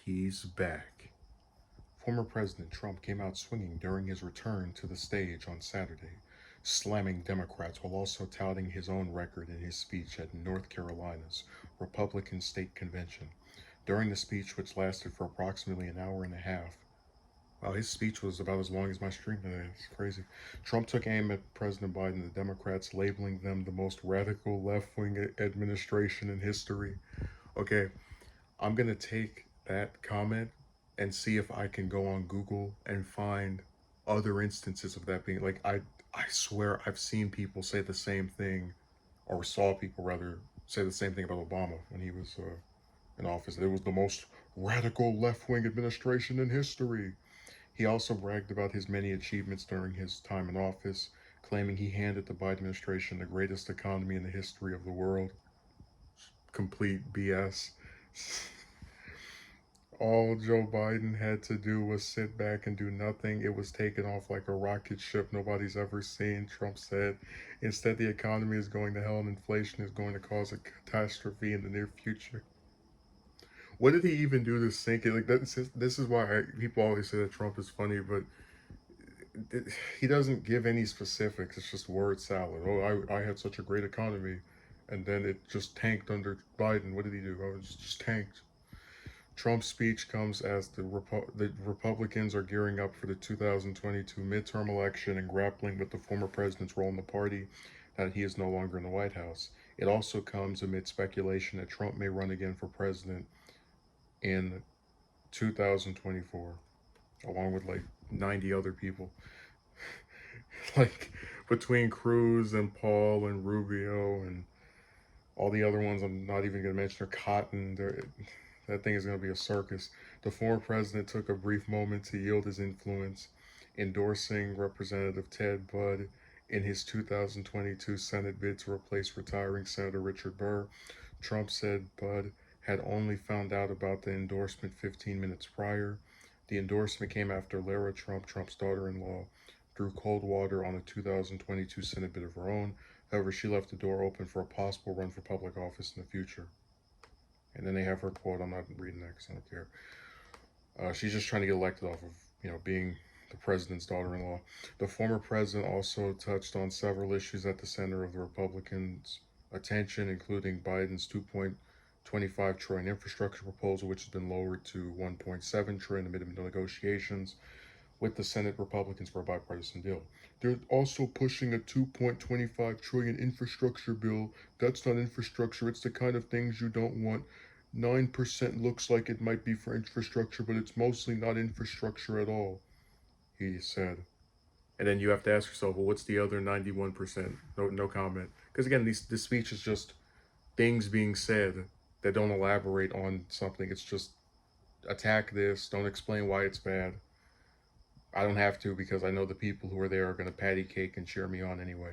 He's back. Former President Trump came out swinging during his return to the stage on Saturday, slamming Democrats while also touting his own record in his speech at North Carolina's Republican State Convention. During the speech, which lasted for approximately an hour and a half, wow, his speech was about as long as my stream today. It's crazy. Trump took aim at President Biden and the Democrats, labeling them the most radical left wing administration in history. Okay, I'm gonna take that comment and see if I can go on Google and find other instances of that being like I swear I've seen people say the same thing, or saw people rather say the same thing about Obama when he was in office. It was the most radical left wing administration in history. He also bragged about his many achievements during his time in office, claiming he handed the Biden administration the greatest economy in the history of the world. Complete BS. All Joe Biden had to do was sit back and do nothing. It was taken off like a rocket ship nobody's ever seen, Trump said. Instead, the economy is going to hell and inflation is going to cause a catastrophe in the near future. What did he even do to sink it? Like this is why people always say that Trump is funny, but he doesn't give any specifics. It's just word salad. Oh, I had such a great economy, and then it just tanked under Biden. What did he do? Oh, it just tanked. Trump's speech comes as the Republicans are gearing up for the 2022 midterm election and grappling with the former president's role in the party that he is no longer in the White House. It also comes amid speculation that Trump may run again for president in 2024, along with like 90 other people. Like between Cruz and Paul and Rubio and all the other ones I'm not even going to mention are Cotton. That thing is going to be a circus. The former president took a brief moment to yield his influence, endorsing Representative Ted Budd in his 2022 Senate bid to replace retiring Senator Richard Burr. Trump said Budd had only found out about the endorsement 15 minutes prior. The endorsement came after Lara Trump, Trump's daughter in law, threw cold water on a 2022 Senate bid of her own. However, she left the door open for a possible run for public office in the future. And then they have her quote. I'm not reading that because I don't care. She's just trying to get elected off of being the president's daughter-in-law. The former president also touched on several issues at the center of the Republicans' attention, including Biden's 2.25 trillion infrastructure proposal, which has been lowered to 1.7 trillion amid negotiations with the Senate Republicans for a bipartisan deal. They're also pushing a 2.25 trillion infrastructure bill. That's not infrastructure. It's the kind of things you don't want. 9% looks like it might be for infrastructure, but it's mostly not infrastructure at all, he said. And then you have to ask yourself, well, what's the other 91%? No comment. Because again, this speech is just things being said that don't elaborate on something. It's just attack this, don't explain why it's bad. I don't have to because I know the people who are there are going to patty cake and cheer me on anyway.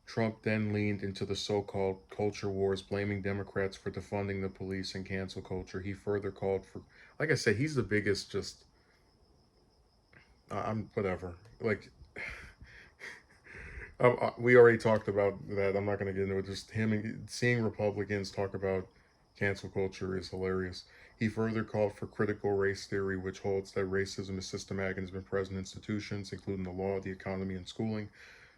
Trump then leaned into the so called culture wars, blaming Democrats for defunding the police and cancel culture. He further called for, like I said, he's the biggest just, I'm whatever. Like, we already talked about that. I'm not going to get into it. Just him seeing Republicans talk about cancel culture is hilarious. He further called for critical race theory, which holds that racism is systematic and has been present in institutions, including the law, the economy, and schooling,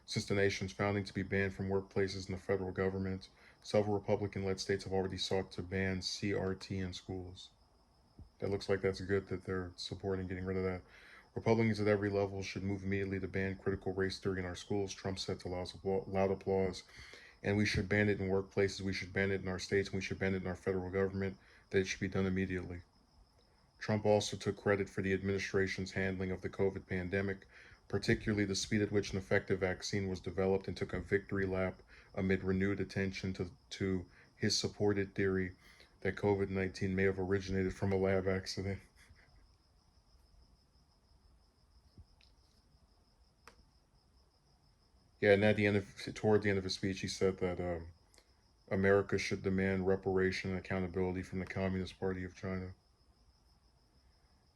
since the nation's founding, to be banned from workplaces and the federal government. Several Republican-led states have already sought to ban CRT in schools. That looks like that's good that they're supporting getting rid of that. Republicans at every level should move immediately to ban critical race theory in our schools, Trump said to loud applause. And we should ban it in workplaces, we should ban it in our states, and we should ban it in our federal government, that it should be done immediately. Trump also took credit for the administration's handling of the COVID pandemic, particularly the speed at which an effective vaccine was developed, and took a victory lap amid renewed attention to his supported theory that COVID-19 may have originated from a lab accident. Yeah, and toward the end of his speech, he said that America should demand reparation and accountability from the Communist Party of China.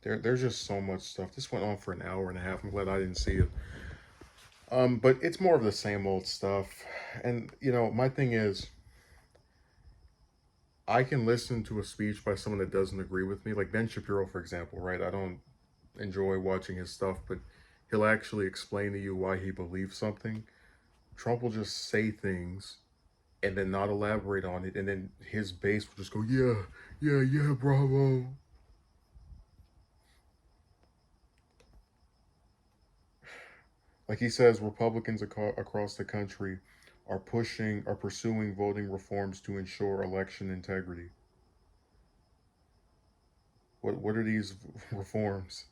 There's just so much stuff. This went on for an hour and a half. I'm glad I didn't see it. But it's more of the same old stuff. And my thing is, I can listen to a speech by someone that doesn't agree with me, like Ben Shapiro, for example, right? I don't enjoy watching his stuff, but he'll actually explain to you why he believes something. Trump will just say things and then not elaborate on it, and then his base will just go, yeah, yeah, yeah, bravo. Like he says, Republicans across the country are pursuing voting reforms to ensure election integrity. What are these reforms?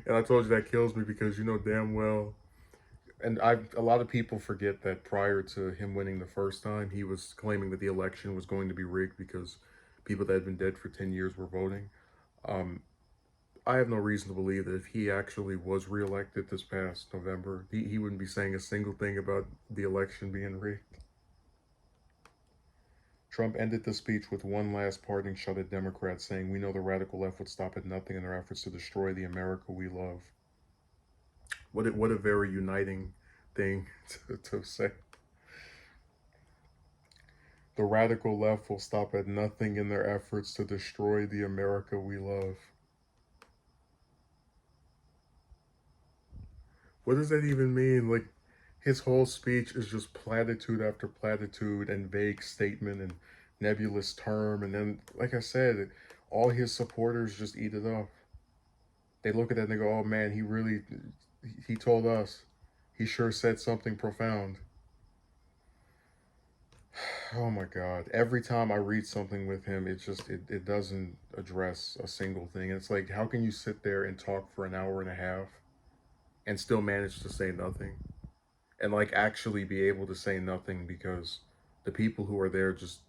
And I told you that kills me because you know damn well. And a lot of people forget that prior to him winning the first time, he was claiming that the election was going to be rigged because people that had been dead for 10 years were voting. Um, I have no reason to believe that if he actually was reelected this past November, he wouldn't be saying a single thing about the election being rigged. Trump ended the speech with one last parting shot at Democrats, saying, "We know the radical left would stop at nothing in their efforts to destroy the America we love." What a very uniting thing to say. The radical left will stop at nothing in their efforts to destroy the America we love. What does that even mean? Like, his whole speech is just platitude after platitude and vague statement and nebulous term. And then, like I said, all his supporters just eat it up. They look at that and they go, oh man, he told us. He sure said something profound. Oh my God. Every time I read something with him, it doesn't address a single thing. It's like, how can you sit there and talk for an hour and a half and still manage to say nothing? And like actually be able to say nothing because the people who are there just,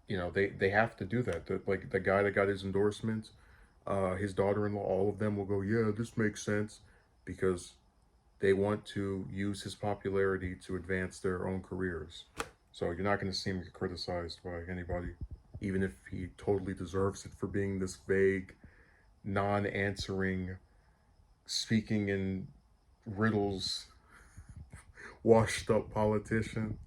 they have to do that. Like the guy that got his endorsement, his daughter-in-law, all of them will go, yeah, this makes sense because they want to use his popularity to advance their own careers. So you're not going to see him get criticized by anybody, even if he totally deserves it for being this vague, non-answering, speaking in riddles, washed up politician.